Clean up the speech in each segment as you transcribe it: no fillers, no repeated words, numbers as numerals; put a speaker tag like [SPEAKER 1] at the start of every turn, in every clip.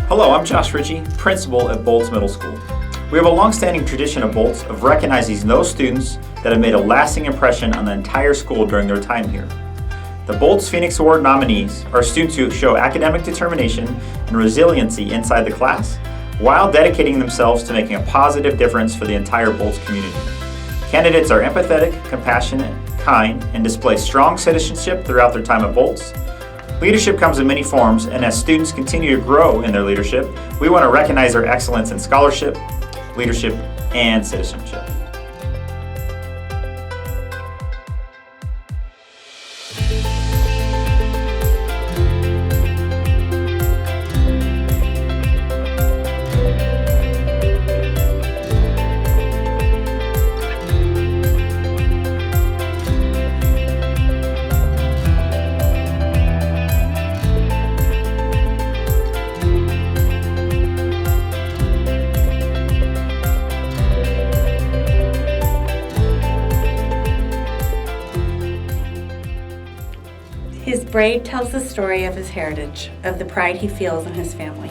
[SPEAKER 1] Hello, I'm Josh Ritchie, principal at Boltz Middle School. We have a long-standing tradition at Boltz of recognizing those students that have made a lasting impression on the entire school during their time here. The Boltz Phoenix Award nominees are students who show academic determination and resiliency inside the class while dedicating themselves to making a positive difference for the entire Boltz community. Candidates are empathetic, compassionate, kind, and display strong citizenship throughout their time at Boltz. Leadership comes in many forms, and as students continue to grow in their leadership, we want to recognize their excellence in scholarship, leadership, and citizenship.
[SPEAKER 2] His braid tells the story of his heritage, of the pride he feels in his family.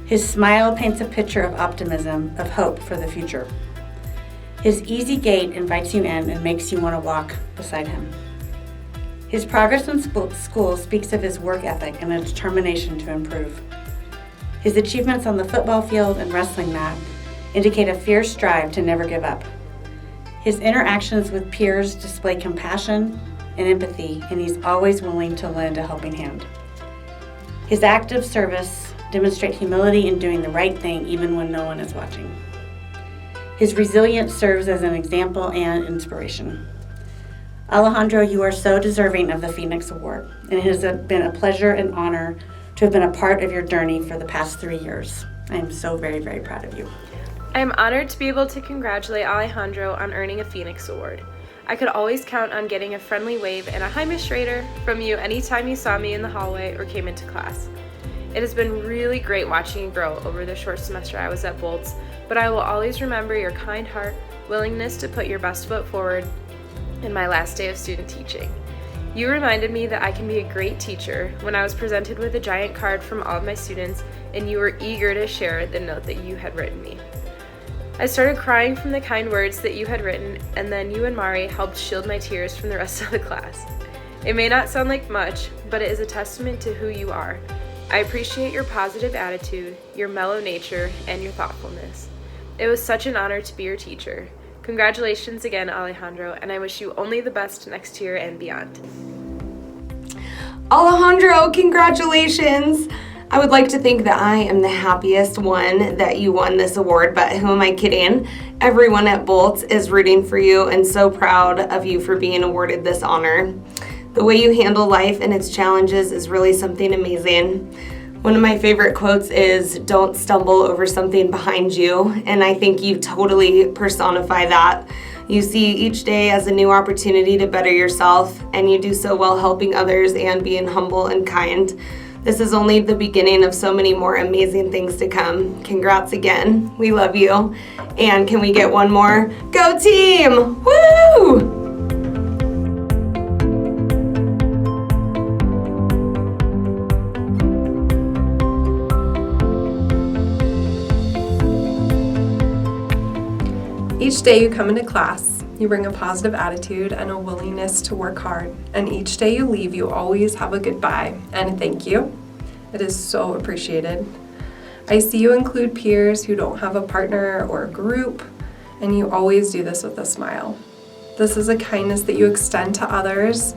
[SPEAKER 2] His smile paints a picture of optimism, of hope for the future. His easy gait invites you in and makes you want to walk beside him. His progress in school speaks of his work ethic and a determination to improve. His achievements on the football field and wrestling mat indicate a fierce drive to never give up. His interactions with peers display compassion and empathy, and he's always willing to lend a helping hand. His acts of service demonstrate humility in doing the right thing even when no one is watching. His resilience serves as an example and inspiration. Alejandro, you are so deserving of the Phoenix Award, and it has been a pleasure and honor to have been a part of your journey for the past 3 years. I am so very, very proud of you.
[SPEAKER 3] I am honored to be able to congratulate Alejandro on earning a Phoenix Award. I could always count on getting a friendly wave and a "Hi, Miss Schrader" from you anytime you saw me in the hallway or came into class. It has been really great watching you grow over the short semester I was at Boltz, but I will always remember your kind heart, willingness to put your best foot forward in my last day of student teaching. You reminded me that I can be a great teacher when I was presented with a giant card from all of my students, and you were eager to share the note that you had written me. I started crying from the kind words that you had written, and then you and Mari helped shield my tears from the rest of the class. It may not sound like much, but it is a testament to who you are. I appreciate your positive attitude, your mellow nature, and your thoughtfulness. It was such an honor to be your teacher. Congratulations again, Alejandro, and I wish you only the best next year and beyond.
[SPEAKER 4] Alejandro, congratulations! I would like to think that I am the happiest one that you won this award, but who am I kidding? Everyone at Boltz is rooting for you and so proud of you for being awarded this honor. The way you handle life and its challenges is really something amazing. One of my favorite quotes is, "Don't stumble over something behind you," and I think you totally personify that. You see each day as a new opportunity to better yourself, and you do so while helping others and being humble and kind. This is only the beginning of so many more amazing things to come. Congrats again. We love you. And can we get one more? Go team! Woo!
[SPEAKER 5] Each day you come into class, you bring a positive attitude and a willingness to work hard. And each day you leave, you always have a goodbye and a thank you. It is so appreciated. I see you include peers who don't have a partner or a group, and you always do this with a smile. This is a kindness that you extend to others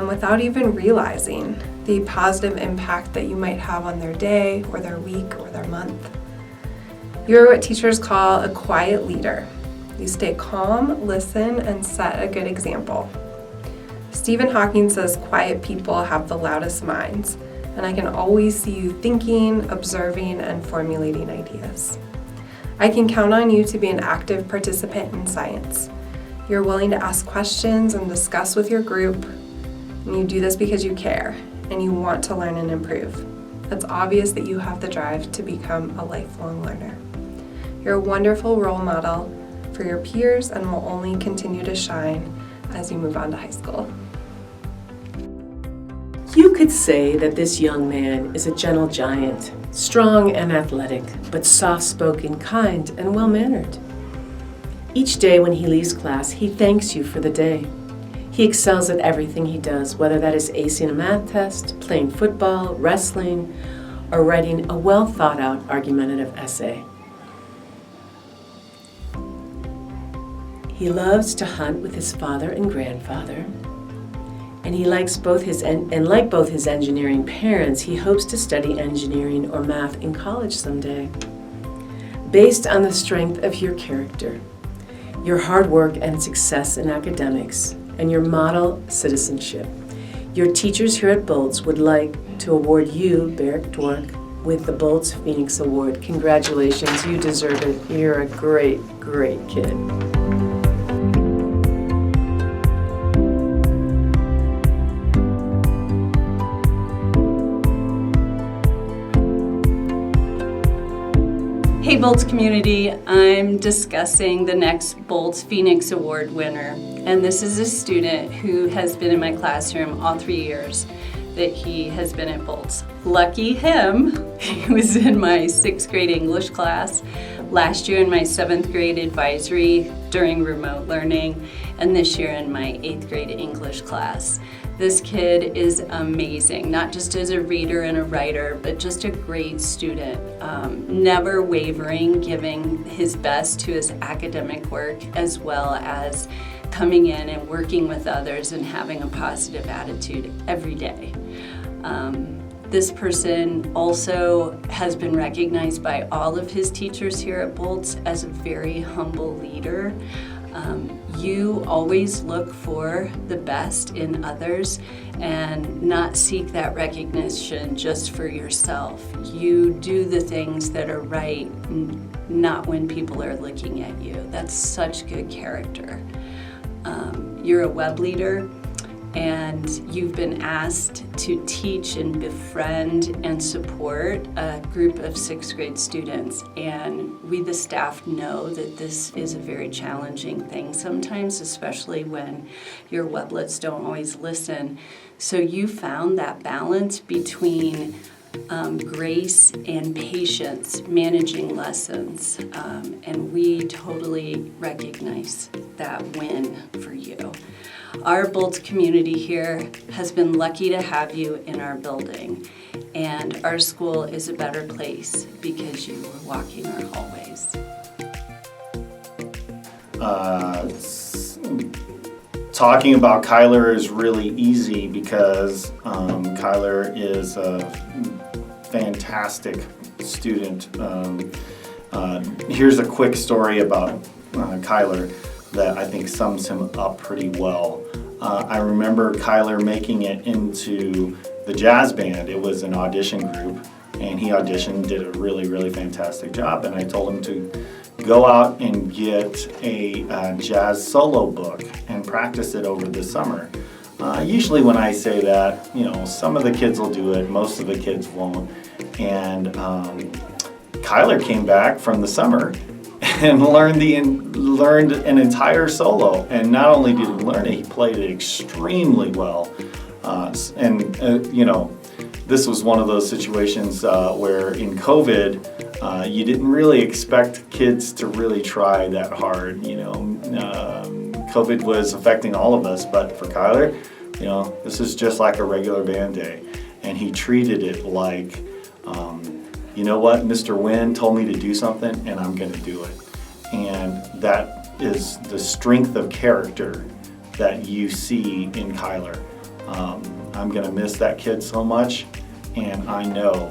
[SPEAKER 5] without even realizing the positive impact that you might have on their day or their week or their month. You're what teachers call a quiet leader. You stay calm, listen, and set a good example. Stephen Hawking says quiet people have the loudest minds, and I can always see you thinking, observing, and formulating ideas. I can count on you to be an active participant in science. You're willing to ask questions and discuss with your group, and you do this because you care, and you want to learn and improve. It's obvious that you have the drive to become a lifelong learner. You're a wonderful role model for your peers and will only continue to shine as you move on to high school.
[SPEAKER 6] You could say that this young man is a gentle giant, strong and athletic, but soft-spoken, kind, and well-mannered. Each day when he leaves class, he thanks you for the day. He excels at everything he does, whether that is acing a math test, playing football, wrestling, or writing a well-thought-out argumentative essay. He loves to hunt with his father and grandfather, and he likes both his like both his engineering parents, he hopes to study engineering or math in college someday. Based on the strength of your character, your hard work and success in academics, and your model citizenship, your teachers here at Boltz would like to award you, Barrick Dwork, with the Boltz Phoenix Award. Congratulations, you deserve it. You're a great, great kid.
[SPEAKER 7] Hey Boltz community, I'm discussing the next Boltz Phoenix Award winner. And this is a student who has been in my classroom all 3 years that he has been at Boltz. Lucky him, he was in my 6th grade English class, last year in my 7th grade advisory during remote learning, and this year in my 8th grade English class. This kid is amazing, not just as a reader and a writer, but just a great student, never wavering, giving his best to his academic work, as well as coming in and working with others and having a positive attitude every day. This person also has been recognized by all of his teachers here at Boltz as a very humble leader. You always look for the best in others and not seek that recognition just for yourself. You do the things that are right, not when people are looking at you. That's such good character. You're a web leader, and you've been asked to teach and befriend and support a group of 6th grade students. And we, the staff, know that this is a very challenging thing sometimes, especially when your weblets don't always listen. So you found that balance between grace and patience managing lessons, and we totally recognize that win for you. Our Boltz community here has been lucky to have you in our building, and our school is a better place because you were walking our hallways.
[SPEAKER 8] Talking about Kyler is really easy because Kyler is a fantastic student. Here's a quick story about Kyler that I think sums him up pretty well. I remember Kyler making it into the jazz band. It was an audition group, and he auditioned, did a really, really fantastic job, and I told him to go out and get a jazz solo book and practice it over the summer. Usually when I say that, some of the kids will do it, most of the kids won't. And Kyler came back from the summer and learned an entire solo. And not only did he learn it, he played it extremely well. This was one of those situations where in COVID, you didn't really expect kids to really try that hard. COVID was affecting all of us, but for Kyler, this is just like a regular band day. And he treated it like, you know what, Mr. Wynn told me to do something and I'm gonna do it. And that is the strength of character that you see in Kyler. I'm gonna miss that kid so much, and I know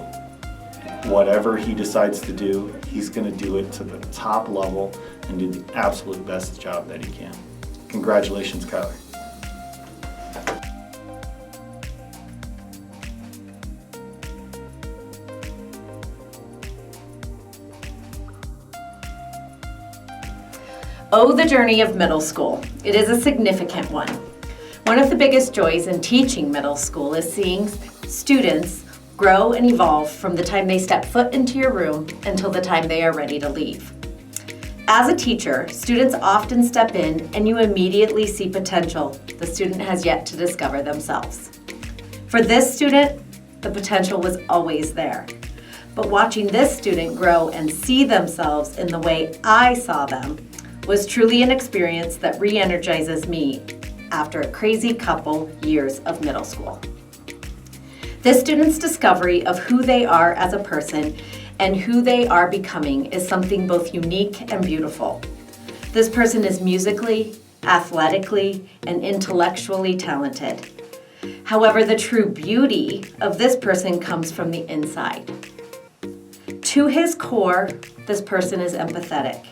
[SPEAKER 8] whatever he decides to do, he's gonna do it to the top level and do the absolute best job that he can. Congratulations, Kyler.
[SPEAKER 9] Oh, the journey of middle school. It is a significant one. One of the biggest joys in teaching middle school is seeing students grow and evolve from the time they step foot into your room until the time they are ready to leave. As a teacher, students often step in and you immediately see potential the student has yet to discover themselves. For this student, the potential was always there. But watching this student grow and see themselves in the way I saw them was truly an experience that re-energizes me after a crazy couple years of middle school. This student's discovery of who they are as a person and who they are becoming is something both unique and beautiful. This person is musically, athletically, and intellectually talented. However, the true beauty of this person comes from the inside. To his core, this person is empathetic.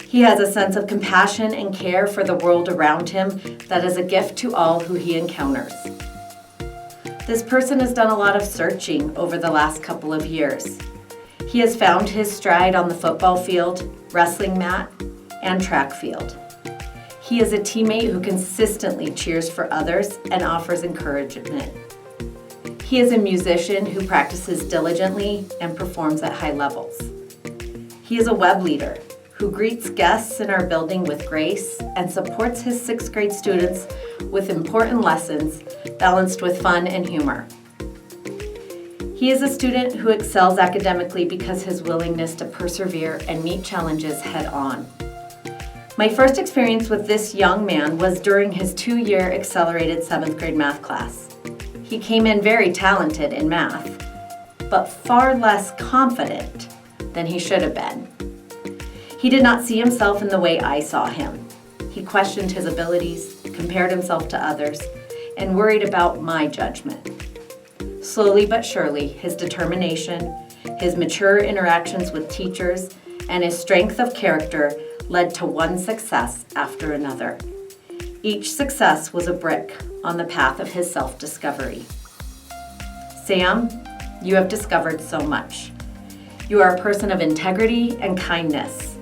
[SPEAKER 9] He has a sense of compassion and care for the world around him that is a gift to all who he encounters. This person has done a lot of searching over the last couple of years. He has found his stride on the football field, wrestling mat, and track field. He is a teammate who consistently cheers for others and offers encouragement. He is a musician who practices diligently and performs at high levels. He is a web leader who greets guests in our building with grace and supports his 6th grade students with important lessons balanced with fun and humor. He is a student who excels academically because his willingness to persevere and meet challenges head on. My first experience with this young man was during his 2-year accelerated 7th grade math class. He came in very talented in math, but far less confident than he should have been. He did not see himself in the way I saw him. He questioned his abilities, compared himself to others, and worried about my judgment. Slowly but surely, his determination, his mature interactions with teachers, and his strength of character led to one success after another. Each success was a brick on the path of his self-discovery. Sam, you have discovered so much. You are a person of integrity and kindness.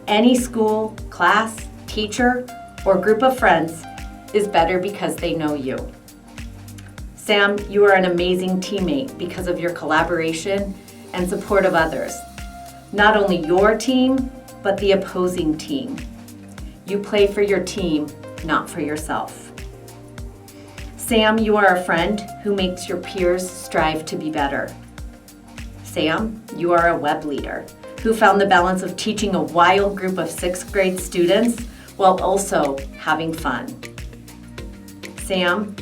[SPEAKER 9] Any school, class, teacher, or group of friends is better because they know you. Sam, you are an amazing teammate because of your collaboration and support of others. Not only your team, but the opposing team. You play for your team, not for yourself. Sam, you are a friend who makes your peers strive to be better. Sam, you are a web leader who found the balance of teaching a wild group of 6th grade students while also having fun. Sam,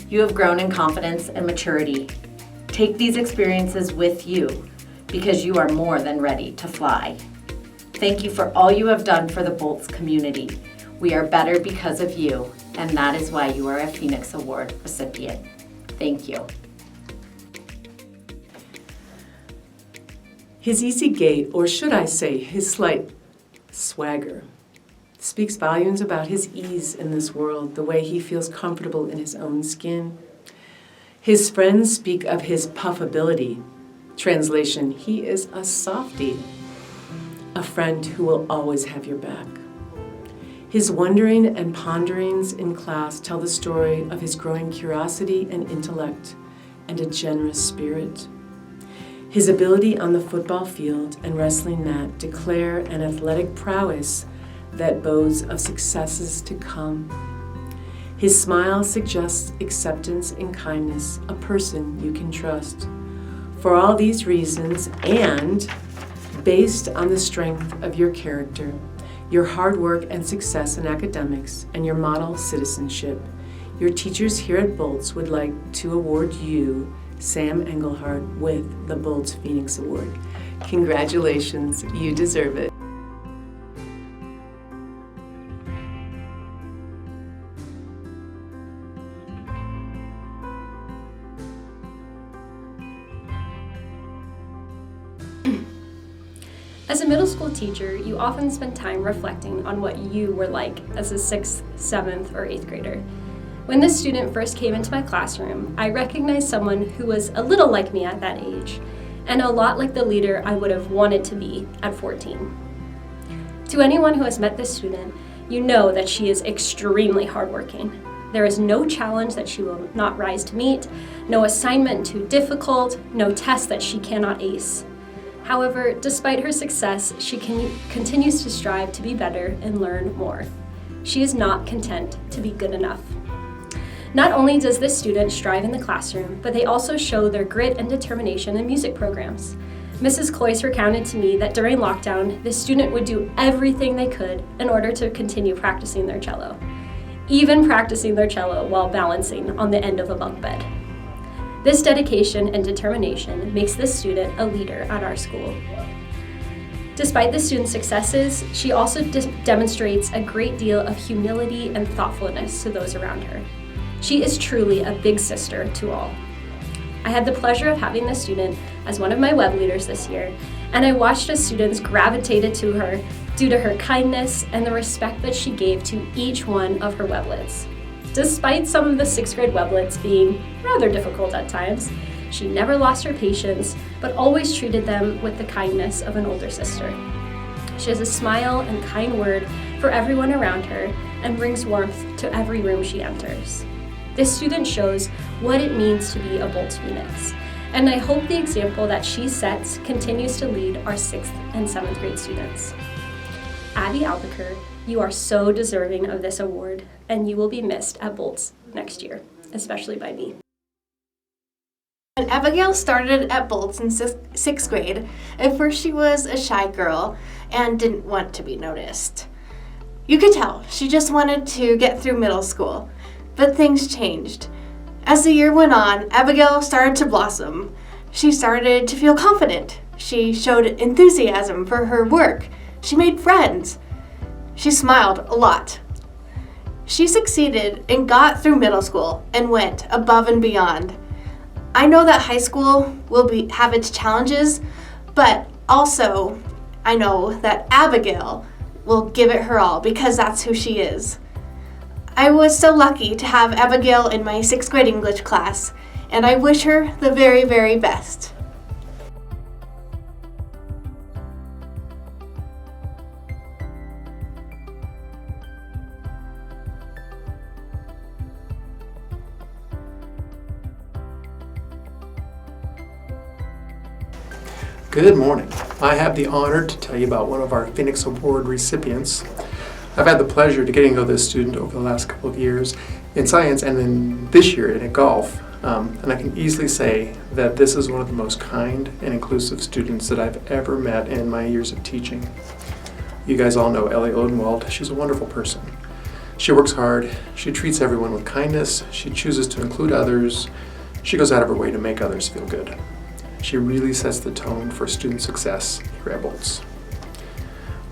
[SPEAKER 9] you have grown in confidence and maturity. Take these experiences with you because you are more than ready to fly. Thank you for all you have done for the Boltz community. We are better because of you, and that is why you are a Phoenix Award recipient. Thank you.
[SPEAKER 6] His easy gait, or should I say his slight swagger, speaks volumes about his ease in this world, the way he feels comfortable in his own skin. His friends speak of his puffability. Translation, he is a softie, a friend who will always have your back. His wondering and ponderings in class tell the story of his growing curiosity and intellect and a generous spirit. His ability on the football field and wrestling mat declare an athletic prowess that bodes of successes to come. His smile suggests acceptance and kindness, a person you can trust. For all these reasons, and based on the strength of your character, your hard work and success in academics, and your model citizenship, your teachers here at Boltz would like to award you, Sam Engelhardt, with the Boltz Phoenix Award. Congratulations, you deserve it.
[SPEAKER 10] As a middle school teacher, you often spend time reflecting on what you were like as a 6th, 7th, or 8th grader. When this student first came into my classroom, I recognized someone who was a little like me at that age, and a lot like the leader I would have wanted to be at 14. To anyone who has met this student, you know that she is extremely hardworking. There is no challenge that she will not rise to meet, no assignment too difficult, no test that she cannot ace. However, despite her success, she continues to strive to be better and learn more. She is not content to be good enough. Not only does this student strive in the classroom, but they also show their grit and determination in music programs. Mrs. Cloyce recounted to me that during lockdown, this student would do everything they could in order to continue practicing their cello, even practicing their cello while balancing on the end of a bunk bed. This dedication and determination makes this student a leader at our school. Despite the student's successes, she also demonstrates a great deal of humility and thoughtfulness to those around her. She is truly a big sister to all. I had the pleasure of having this student as one of my web leaders this year, and I watched as students gravitated to her due to her kindness and the respect that she gave to each one of her weblets. Despite some of the 6th grade weblets being rather difficult at times, she never lost her patience, but always treated them with the kindness of an older sister. She has a smile and kind word for everyone around her and brings warmth to every room she enters. This student shows what it means to be a Boltz Phoenix, and I hope the example that she sets continues to lead our 6th and 7th grade students. Abby Albuquerque, you are so deserving of this award, and you will be missed at Boltz next year, especially by me.
[SPEAKER 11] When Abigail started at Boltz in 6th grade, at first she was a shy girl and didn't want to be noticed. You could tell she just wanted to get through middle school. But things changed. As the year went on, Abigail started to blossom. She started to feel confident. She showed enthusiasm for her work. She made friends. She smiled a lot. She succeeded and got through middle school and went above and beyond. I know that high school will have its challenges, but also I know that Abigail will give it her all because that's who she is. I was so lucky to have Abigail in my 6th grade English class, and I wish her the very, very best.
[SPEAKER 12] Good morning. I have the honor to tell you about one of our Phoenix Award recipients. I've had the pleasure to getting to know this student over the last couple of years in science and then this year in golf. And I can easily say that this is one of the most kind and inclusive students that I've ever met in my years of teaching. You guys all know Ellie Odenwald. She's a wonderful person. She works hard. She treats everyone with kindness. She chooses to include others. She goes out of her way to make others feel good. She really sets the tone for student success here at Boltz.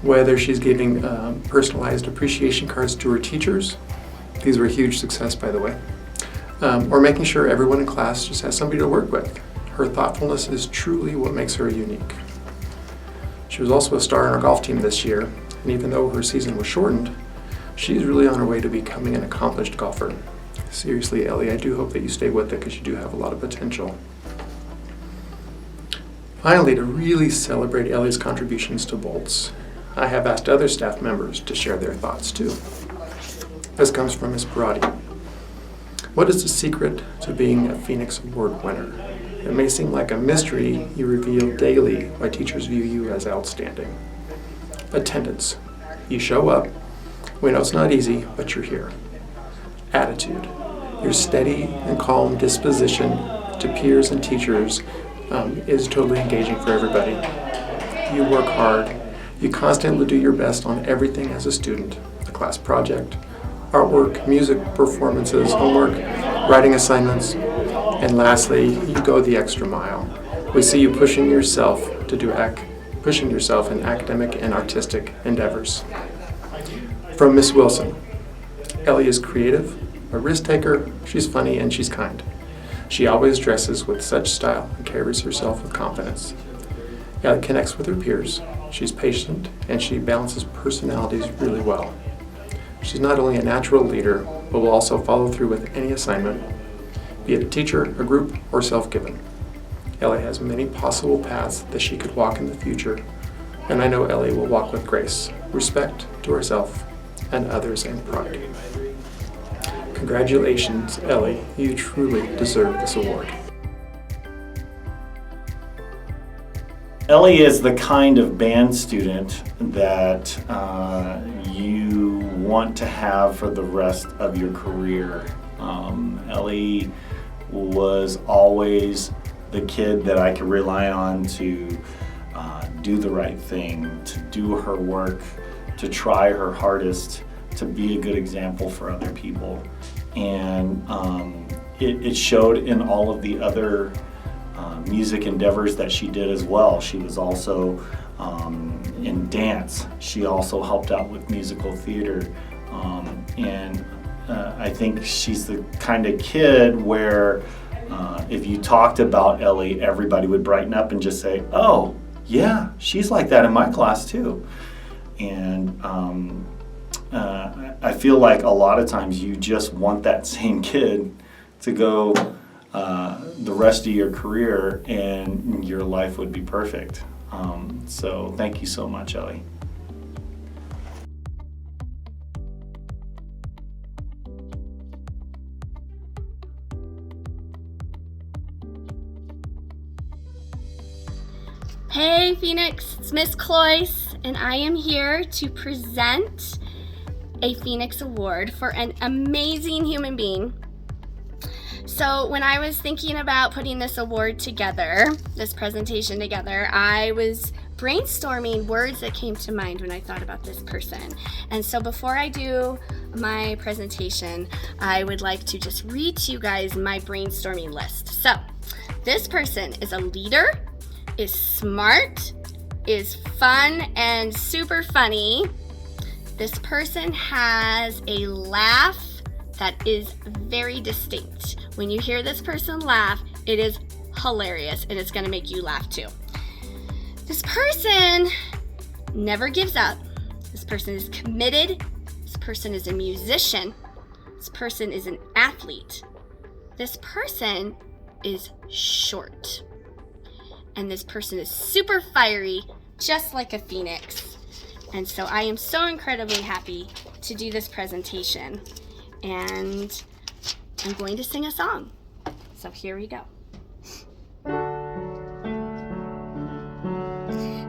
[SPEAKER 12] Whether she's giving personalized appreciation cards to her teachers, these were a huge success by the way, or making sure everyone in class just has somebody to work with. Her thoughtfulness is truly what makes her unique. She was also a star on our golf team this year, and even though her season was shortened, she's really on her way to becoming an accomplished golfer. Seriously, Ellie, I do hope that you stay with it because you do have a lot of potential. Finally, to really celebrate Ellie's contributions to Boltz, I have asked other staff members to share their thoughts too. This comes from Ms. Parati. What is the secret to being a Phoenix Award winner? It may seem like a mystery you reveal daily why teachers view you as outstanding. Attendance. You show up. We know it's not easy, but you're here. Attitude. Your steady and calm disposition to peers and teachers is totally engaging for everybody. You work hard. You constantly do your best on everything as a student, a class project, artwork, music, performances, homework, writing assignments, and lastly, you go the extra mile. We see you pushing yourself in academic and artistic endeavors. From Miss Wilson, Ellie is creative, a risk taker, she's funny, and she's kind. She always dresses with such style and carries herself with confidence. Ellie connects with her peers. She's patient, and she balances personalities really well. She's not only a natural leader, but will also follow through with any assignment, be it a teacher, a group, or self-given. Ellie has many possible paths that she could walk in the future, and I know Ellie will walk with grace, respect to herself and others, and pride. Congratulations, Ellie. You truly deserve this award.
[SPEAKER 8] Ellie is the kind of band student that you want to have for the rest of your career. Ellie was always the kid that I could rely on to do the right thing, to do her work, to try her hardest, to be a good example for other people. And it showed in all of the other music endeavors that she did as well. She was also in dance. She also helped out with musical theater. And I think she's the kind of kid where if you talked about Ellie, everybody would brighten up and just say, oh, yeah, she's like that in my class too. And I feel like a lot of times you just want that same kid to go the rest of your career and your life would be perfect. So thank you so much, Ellie.
[SPEAKER 13] Hey Phoenix, it's Miss Cloyce, and I am here to present a Phoenix Award for an amazing human being. So when I was thinking about putting this award together, this presentation together, I was brainstorming words that came to mind when I thought about this person. And so before I do my presentation, I would like to just read to you guys my brainstorming list. So this person is a leader, is smart, is fun and super funny. This person has a laugh that is very distinct. When you hear this person laugh, it is hilarious and it's gonna make you laugh too. This person never gives up. This person is committed. This person is a musician. This person is an athlete. This person is short. And this person is super fiery, just like a phoenix. And so I am so incredibly happy to do this presentation. And I'm going to sing a song. So here we go.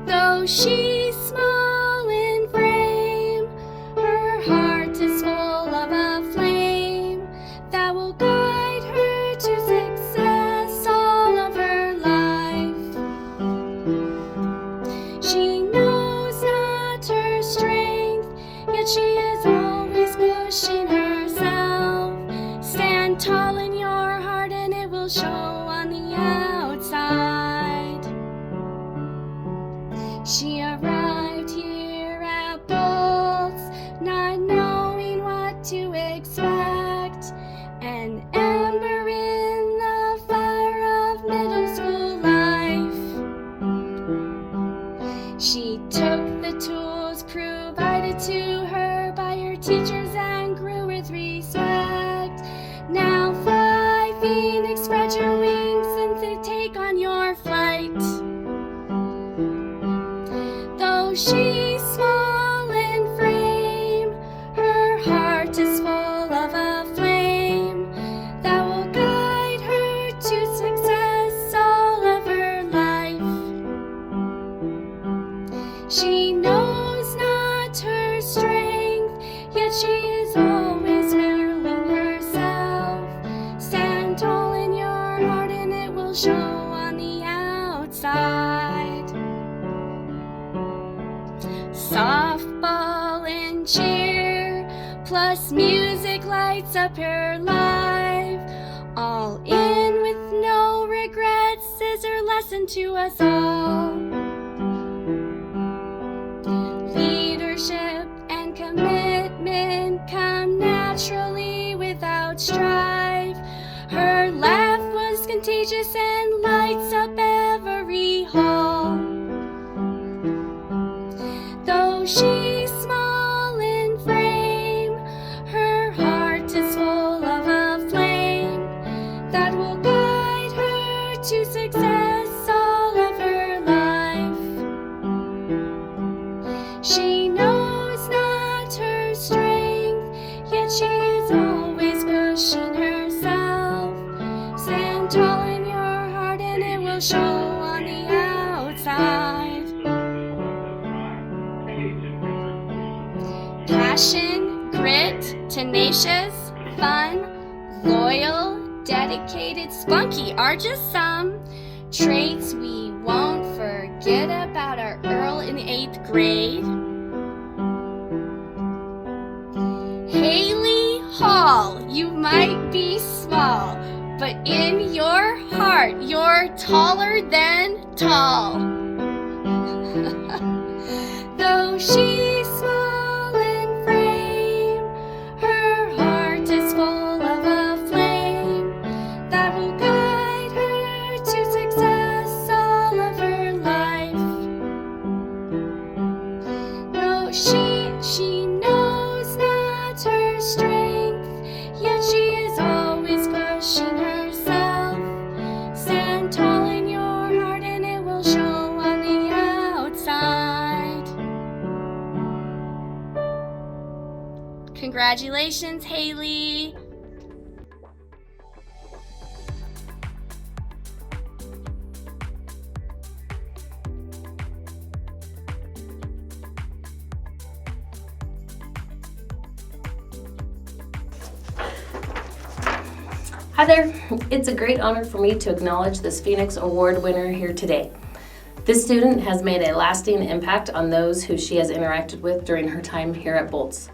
[SPEAKER 13] Though she's small in frame, her heart is full of a flame that will guide her to success all of her life. She knows not her strength, yet she is always pushing herself. Stand tall in your heart and it will show on the outside. She arrived here at Boltz, not knowing what to expect. An ember in the fire of middle school life. She took the tools provided to her by her teachers and grew with respect. Now fly, Phoenix, spread your wings and take on your flight. Though she's small in frame, her heart is full of a flame that will guide her to success all of her life. She knows not her strength, yet she is always willing herself. Stand tall in your heart and it will show on the outside. Softball and cheer, plus music lights up her life. All in with no regrets is her lesson to us all. Leadership and commitment come naturally without strife. Her laugh was contagious and lights up every hall. Though she's small in frame, her heart is full of a flame that will guide her to success all of her life. She knows not her strength, yet she is always pushing herself. Stand tall in your heart and it will show on the outside. Passion, grit, tenacious, fun, Loyal, dedicated, spunky are just some traits we won't forget about our Earl in 8th grade. Haley Hall, you might be small, but in your heart you're taller than tall. Though she's small in frame, her heart is full of a flame that will guide her to success all of her life. No, she knows not her strength, yet she is always pushing herself. Stand tall in your heart and it will show on the outside. Congratulations, Haley!
[SPEAKER 14] Hi there. It's a great honor for me to acknowledge this Phoenix Award winner here today. This student has made a lasting impact on those who she has interacted with during her time here at Boltz.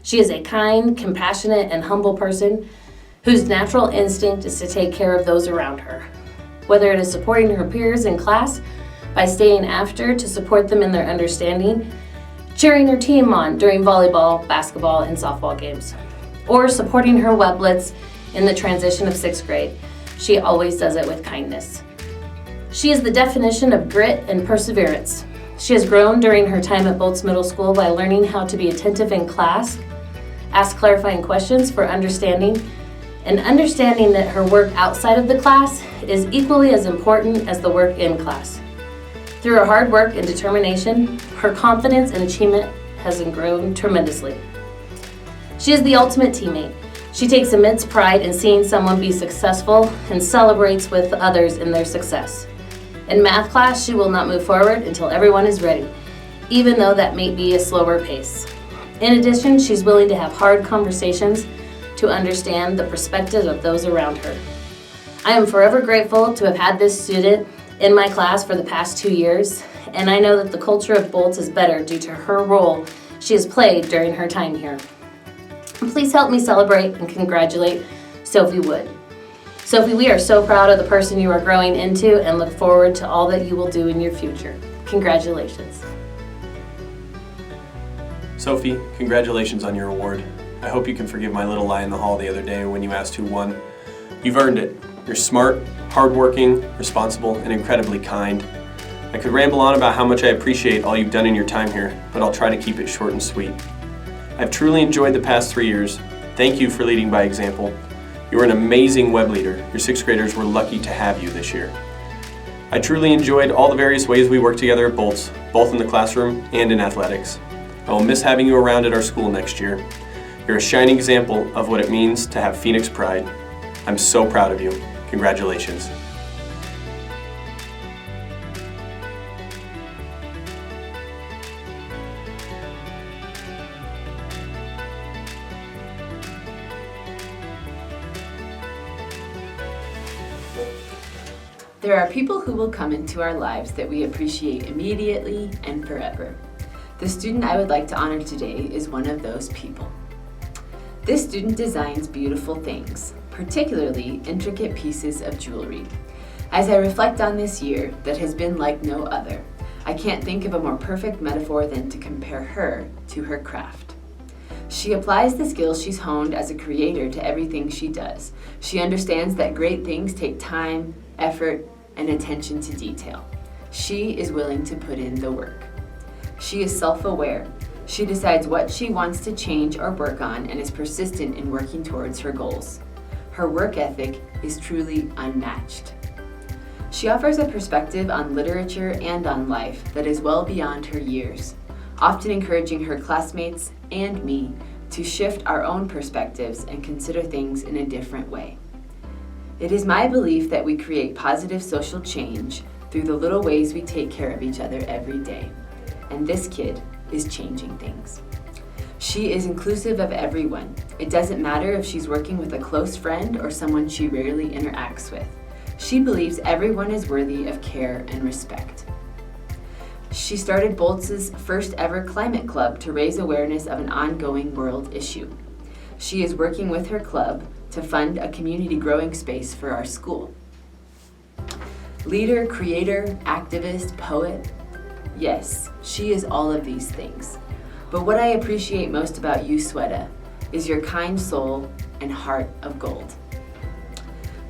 [SPEAKER 14] She is a kind, compassionate, and humble person whose natural instinct is to take care of those around her. Whether it is supporting her peers in class by staying after to support them in their understanding, cheering her team on during volleyball, basketball, and softball games, or supporting her weblets in the transition of 6th grade, she always does it with kindness. She is the definition of grit and perseverance. She has grown during her time at Boltz Middle School by learning how to be attentive in class, ask clarifying questions for understanding, and understanding that her work outside of the class is equally as important as the work in class. Through her hard work and determination, her confidence and achievement has grown tremendously. She is the ultimate teammate. She takes immense pride in seeing someone be successful and celebrates with others in their success. In math class, she will not move forward until everyone is ready, even though that may be a slower pace. In addition, she's willing to have hard conversations to understand the perspective of those around her. I am forever grateful to have had this student in my class for the past 2 years, and I know that the culture of Boltz is better due to her role she has played during her time here. Please help me celebrate and congratulate Sophie Wood. Sophie, we are so proud of the person you are growing into and look forward to all that you will do in your future. Congratulations.
[SPEAKER 15] Sophie, congratulations on your award. I hope you can forgive my little lie in the hall the other day when you asked who won. You've earned it. You're smart, hardworking, responsible, and incredibly kind. I could ramble on about how much I appreciate all you've done in your time here, but I'll try to keep it short and sweet. I've truly enjoyed the past 3 years. Thank you for leading by example. You are an amazing web leader. Your 6th graders were lucky to have you this year. I truly enjoyed all the various ways we worked together at Boltz, both in the classroom and in athletics. I will miss having you around at our school next year. You're a shining example of what it means to have Phoenix pride. I'm so proud of you. Congratulations.
[SPEAKER 16] There are people who will come into our lives that we appreciate immediately and forever. The student I would like to honor today is one of those people. This student designs beautiful things, particularly intricate pieces of jewelry. As I reflect on this year that has been like no other, I can't think of a more perfect metaphor than to compare her to her craft. She applies the skills she's honed as a creator to everything she does. She understands that great things take time, effort, and attention to detail. She is willing to put in the work. She is self-aware. She decides what she wants to change or work on and is persistent in working towards her goals. Her work ethic is truly unmatched. She offers a perspective on literature and on life that is well beyond her years, often encouraging her classmates and me to shift our own perspectives and consider things in a different way. It is my belief that we create positive social change through the little ways we take care of each other every day. And this kid is changing things. She is inclusive of everyone. It doesn't matter if she's working with a close friend or someone she rarely interacts with. She believes everyone is worthy of care and respect. She started Boltz's first ever climate club to raise awareness of an ongoing world issue. She is working with her club to fund a community growing space for our school. Leader, creator, activist, poet. Yes, she is all of these things. But what I appreciate most about you, Sweta, is your kind soul and heart of gold.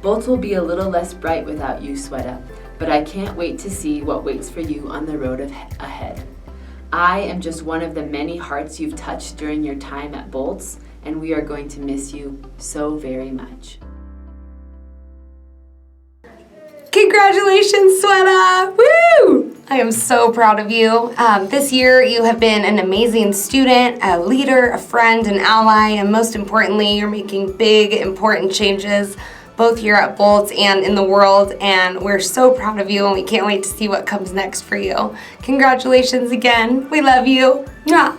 [SPEAKER 16] Boltz will be a little less bright without you, Sweta, but I can't wait to see what waits for you on the road ahead. I am just one of the many hearts you've touched during your time at Boltz, and we are going to miss you so very much.
[SPEAKER 4] Congratulations, Sweta! Woo! I am so proud of you. This year, you have been an amazing student, a leader, a friend, an ally, and most importantly, you're making big, important changes, both here at Boltz and in the world, and we're so proud of you, and we can't wait to see what comes next for you. Congratulations again. We love you. Mwah.